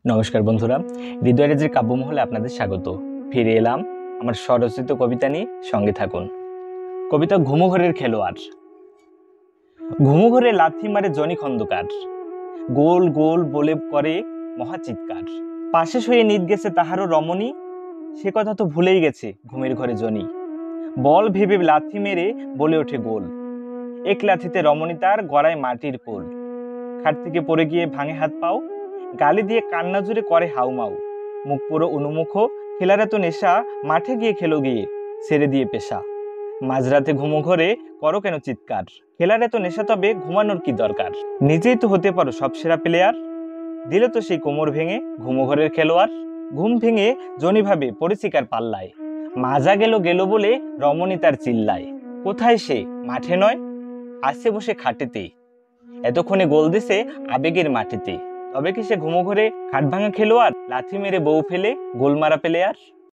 নমস্কার বন্ধুরা, হৃদয়রাজের কাব্যমহলে আপনাদের স্বাগত। ফিরে এলাম আমার স্বরচিত কবিতা নিয়ে, সঙ্গে থাকুন। কবিতা ঘুমোঘরের খেলোয়াড়। ঘুমোঘরে লাথি মারে জনি খন্দকার, গোল গোল বলে করে মহাচিৎকার। পাশে শুয়ে নিদ গেছে তাহারও রমণী, সে কথা তো ভুলেই গেছে ঘুমের ঘরে জনি। বল ভেবে লাথি মেরে বলে ওঠে গোল, এক লাথিতে রমণী তার গড়ায় মাটির কোল। খাট থেকে পড়ে গিয়ে ভাঙে হাত পাও, গালি দিয়ে কান্না জুড়ে করে হাউমাউ। মুখ পুরো উন্মুখ, খেলার এত নেশা, মাঠে গিয়ে খেলো গিয়ে ছেড়ে দিয়ে পেশা। মাঝরাতে ঘুমো ঘরে করো কেন চিৎকার, খেলার এত নেশা তবে ঘুমানোর কি দরকার। নিজেই তো হতে পারো সব সেরা প্লেয়ার, দিলে তো সেই কোমর ভেঙে ঘুমো ঘরের খেলোয়াড়। ঘুম ভেঙে জনি ভাবে পরিচিকার পাল্লায়, মাজা গেল গেল বলে রমণী তার চিল্লায়। কোথায় সে মাঠে নয়, আসছে বসে খাটেতে, এতক্ষণে গোল দিছে আবেগের মাটিতে। তবে কি সে ঘুমো ঘরে খাট ভাঙা খেলোয়াড়, লাথি মেরে বউ ফেলে গোল মারা প্লেয়ার।